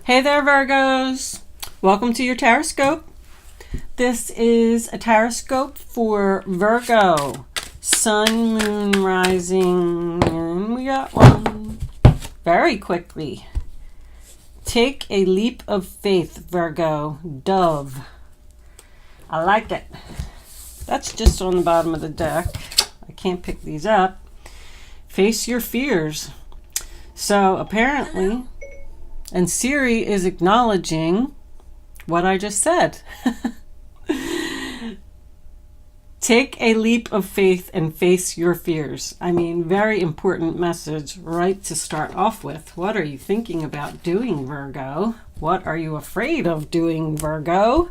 Hey there, Virgos. Welcome to your horoscope. This is a horoscope for Virgo. Sun, moon, rising, and we got one. Very quickly. Take a leap of faith, Virgo. Dove. I like it. That's just on the bottom of the deck. I can't pick these up. Face your fears. So apparently... And Siri is acknowledging what I just said. Take a leap of faith and face your fears. I mean, very important message right to start off with. What are you thinking about doing, Virgo? What are you afraid of doing, Virgo?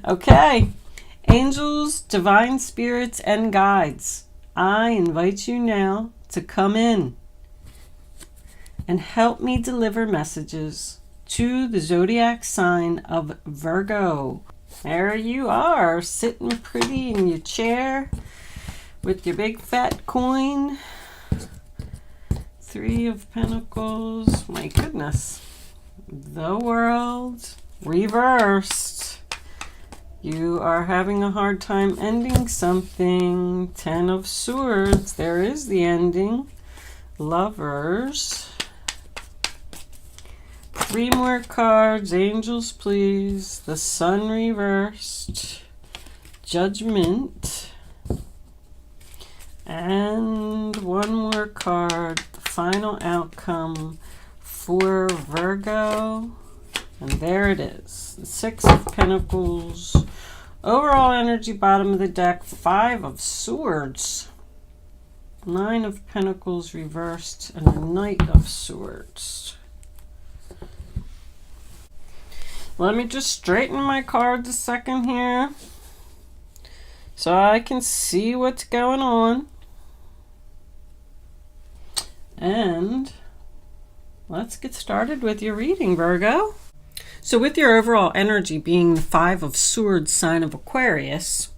Okay. Angels, divine spirits, and guides, I invite you now to come in and help me deliver messages to the zodiac sign of Virgo. There you are, sitting pretty in your chair with your big fat coin. 3 of Pentacles. My goodness. The World reversed. You are having a hard time ending something. 10 of Swords. There is the ending. Lovers. 3 more cards. Angels, please. The Sun reversed. Judgment. And 1 more card. The final outcome for Virgo. And there it is. The 6 of Pentacles. Overall energy, bottom of the deck. 5 of Swords. 9 of Pentacles reversed. And a Knight of Swords. Let me just straighten my cards a second here so I can see what's going on. And let's get started with your reading, Virgo. So with your overall energy being the 5 of Swords sign of Aquarius,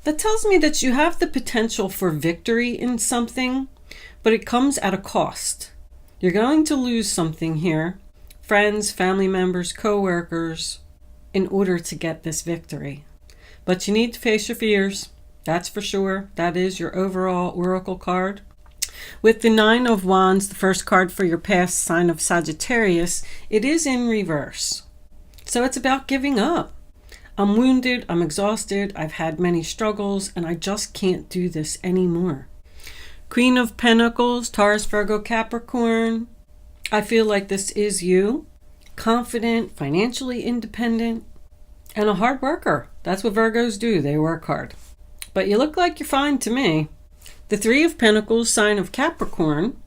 that tells me that you have the potential for victory in something, but it comes at a cost. You're going to lose something here. Friends, family members, co-workers, in order to get this victory. But you need to face your fears. That's for sure. That is your overall oracle card. With the 9 of Wands, the first card for your past sign of Sagittarius, it is in reverse. So it's about giving up. I'm wounded, I'm exhausted, I've had many struggles, and I just can't do this anymore. Queen of Pentacles, Taurus, Virgo, Capricorn. I feel like this is you, confident, financially independent, and a hard worker. That's what Virgos do. They work hard. But you look like you're fine to me. The 3 of Pentacles, sign of Capricorn.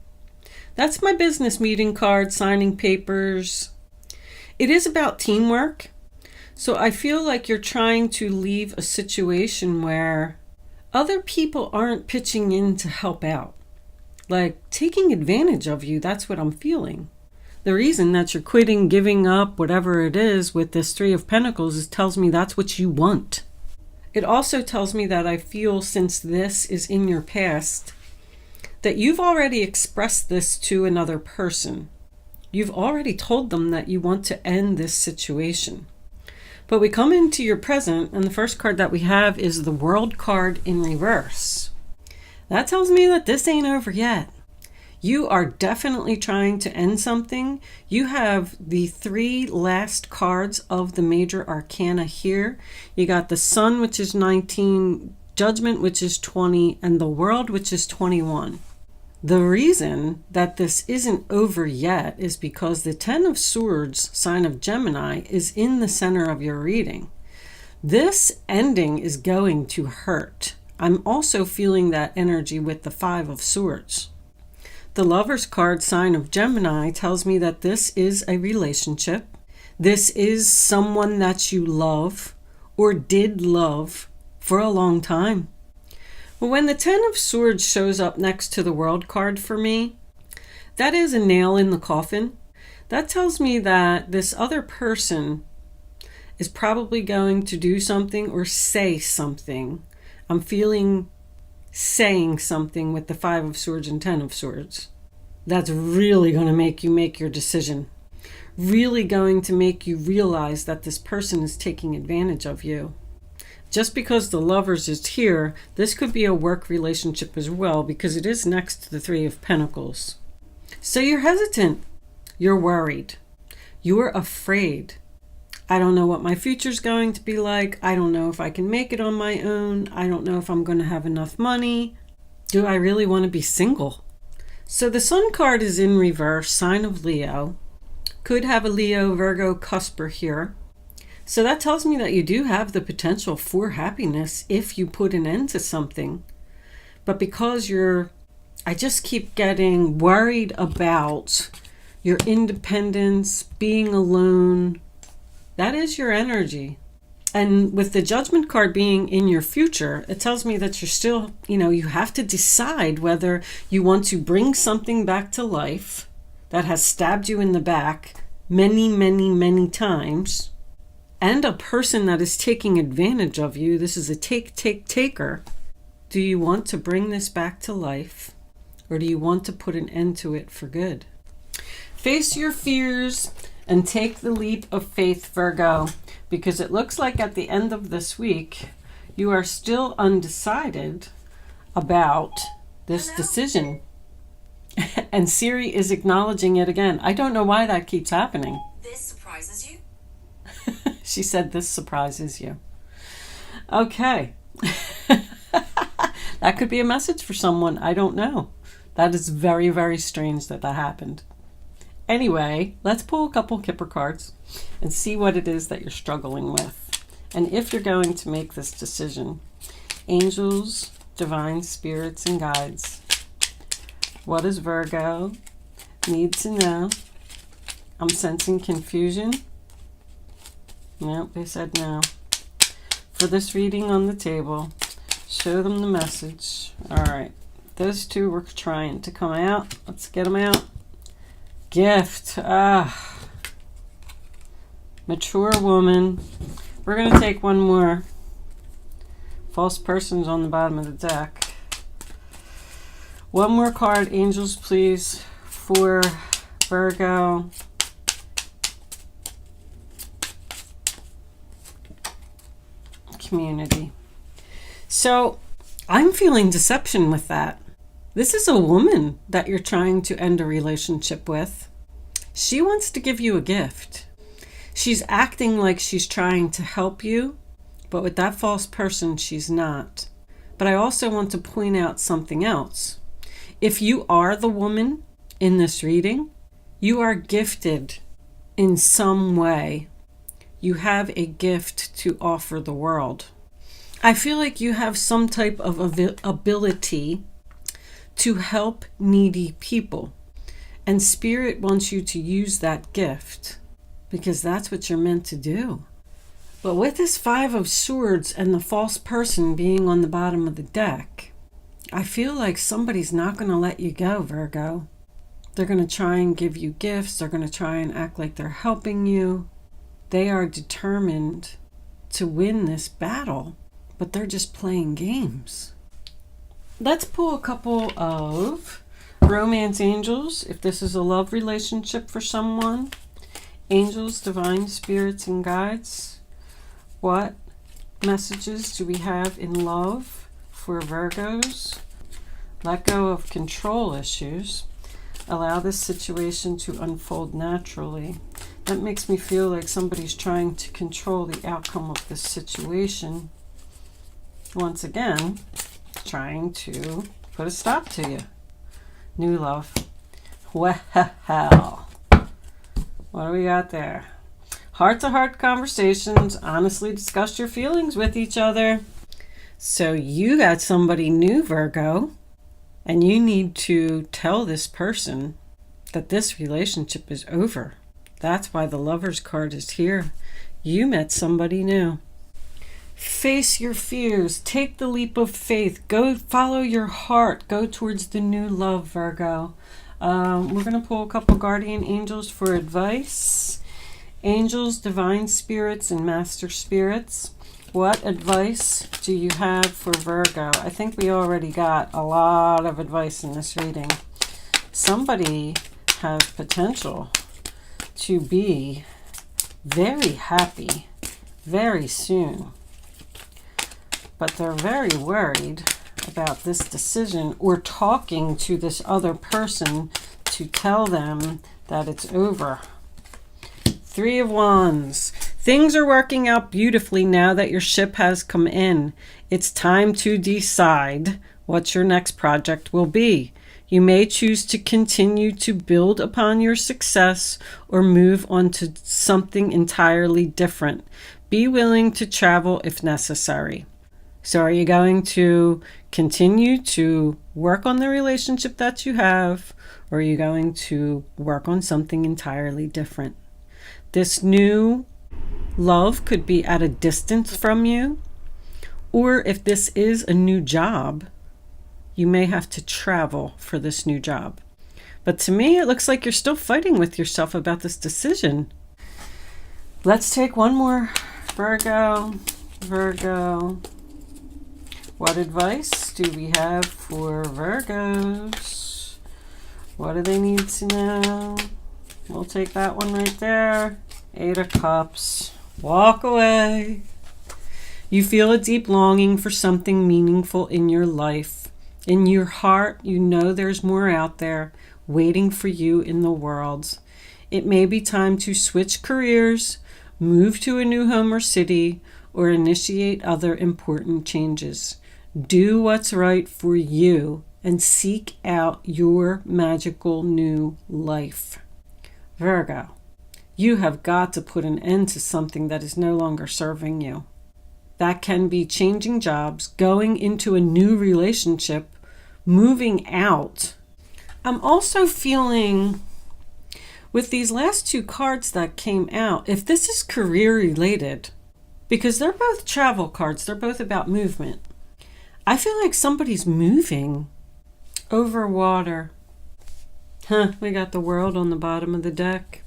That's my business meeting card, signing papers. It is about teamwork. So I feel like you're trying to leave a situation where other people aren't pitching in to help out. Like taking advantage of you. That's what I'm feeling. The reason that you're quitting, giving up, whatever it is with this 3 of Pentacles is tells me that's what you want. It also tells me that I feel, since this is in your past, that you've already expressed this to another person. You've already told them that you want to end this situation. But we come into your present, and the first card that we have is the World card in reverse. That tells me that this ain't over yet. You are definitely trying to end something. You have the 3 last cards of the major arcana here. You got the Sun, which is 19, Judgment, which is 20, and the World, which is 21. The reason that this isn't over yet is because the 10 of Swords, sign of Gemini, is in the center of your reading. This ending is going to hurt. I'm also feeling that energy with the 5 of Swords. The Lovers card, sign of Gemini, tells me that this is a relationship. This is someone that you love or did love for a long time. But when the 10 of Swords shows up next to the World card for me, that is a nail in the coffin. That tells me that this other person is probably going to do something or say something. I'm feeling saying something with the 5 of Swords and 10 of Swords. That's really going to make you make your decision. really going to make you realize that this person is taking advantage of you. Just because the Lovers is here, this could be a work relationship as well, because it is next to the Three of Pentacles. So you're hesitant. You're worried. You're afraid. I don't know what my future's going to be like. I don't know if I can make it on my own. I don't know if I'm going to have enough money. Do I really want to be single? So the Sun card is in reverse, sign of Leo. Could have a Leo Virgo cusper here. So that tells me that you do have the potential for happiness if you put an end to something. But because I just keep getting worried about your independence, being alone. That is your energy. And with the Judgment card being in your future, it tells me that you're still, you have to decide whether you want to bring something back to life that has stabbed you in the back many, many, many times, and a person that is taking advantage of you. This is a taker. Do you want to bring this back to life, or do you want to put an end to it for good? Face your fears and take the leap of faith, Virgo, because it looks like at the end of this week, you are still undecided about this decision. And Siri is acknowledging it again. I don't know why that keeps happening. This surprises you? She said this surprises you. Okay. That could be a message for someone. I don't know. That is very, very strange that happened. Anyway, let's pull a couple Kipper cards and see what it is that you're struggling with. And if you're going to make this decision. Angels, divine spirits, and guides. What does Virgo need to know? I'm sensing confusion. Nope, they said no. For this reading on the table, show them the message. All right, those two were trying to come out. Let's get them out. Gift. Mature woman. We're going to take one more. False person's on the bottom of the deck. One more card, angels, please, for Virgo. Community. So I'm feeling deception with that. This is a woman that you're trying to end a relationship with. She wants to give you a gift. She's acting like she's trying to help you, but with that false person, she's not. But I also want to point out something else. If you are the woman in this reading, you are gifted in some way. You have a gift to offer the world. I feel like you have some type of ability to help needy people. And Spirit wants you to use that gift because that's what you're meant to do. But with this Five of Swords and the false person being on the bottom of the deck, I feel like somebody's not going to let you go, Virgo. They're going to try and give you gifts. They're going to try and act like they're helping you. They are determined to win this battle, but they're just playing games. Let's pull a couple of romance angels, if this is a love relationship for someone. Angels, divine spirits, and guides. What messages do we have in love for Virgos? Let go of control issues. Allow this situation to unfold naturally. That makes me feel like somebody's trying to control the outcome of this situation. Once again, trying to put a stop to you. New love. Well, what do we got there? Heart-to-heart conversations. Honestly discuss your feelings with each other. So you got somebody new, Virgo, and you need to tell this person that this relationship is over. That's why the Lovers card is here. You met somebody new. Face your fears. Take the leap of faith. Go follow your heart. Go towards the new love, Virgo. We're going to pull a couple guardian angels for advice. Angels, divine spirits, and master spirits. What advice do you have for Virgo? I think we already got a lot of advice in this reading. Somebody has potential to be very happy very soon. But they're very worried about this decision or talking to this other person to tell them that it's over. 3 of Wands. Things are working out beautifully now that your ship has come in. It's time to decide what your next project will be. You may choose to continue to build upon your success or move on to something entirely different. Be willing to travel if necessary. So are you going to continue to work on the relationship that you have, or are you going to work on something entirely different? This new love could be at a distance from you, or if this is a new job, you may have to travel for this new job. But to me, it looks like you're still fighting with yourself about this decision. Let's take one more. Virgo. What advice do we have for Virgos? What do they need to know? We'll take that one right there. 8 of Cups. Walk away. You feel a deep longing for something meaningful in your life. In your heart, you know there's more out there waiting for you in the world. It may be time to switch careers, move to a new home or city, or initiate other important changes. Do what's right for you and seek out your magical new life. Virgo, you have got to put an end to something that is no longer serving you. That can be changing jobs, going into a new relationship, moving out. I'm also feeling with these last 2 cards that came out, if this is career related, because they're both travel cards, they're both about movement. I feel like somebody's moving over water. We got the World on the bottom of the deck.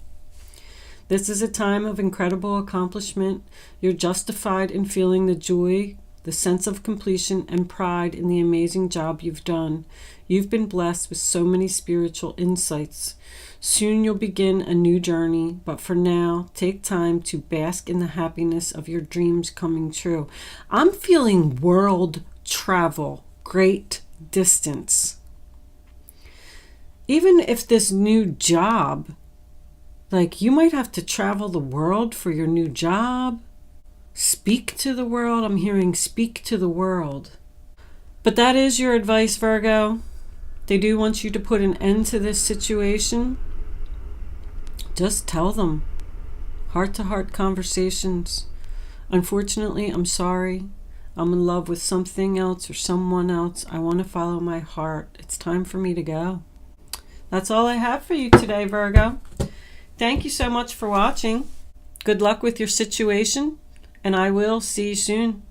This is a time of incredible accomplishment. You're justified in feeling the joy, the sense of completion, and pride in the amazing job you've done. You've been blessed with so many spiritual insights. Soon you'll begin a new journey, but for now, take time to bask in the happiness of your dreams coming true. I'm feeling world travel, great distance. Even if this new job, like you might have to travel the world for your new job, speak to the world. I'm hearing speak to the world. But that is your advice, Virgo. They do want you to put an end to this situation. Just tell them. Heart-to-heart conversations. Unfortunately, I'm sorry. I'm in love with something else or someone else. I want to follow my heart. It's time for me to go. That's all I have for you today, Virgo. Thank you so much for watching. Good luck with your situation, and I will see you soon.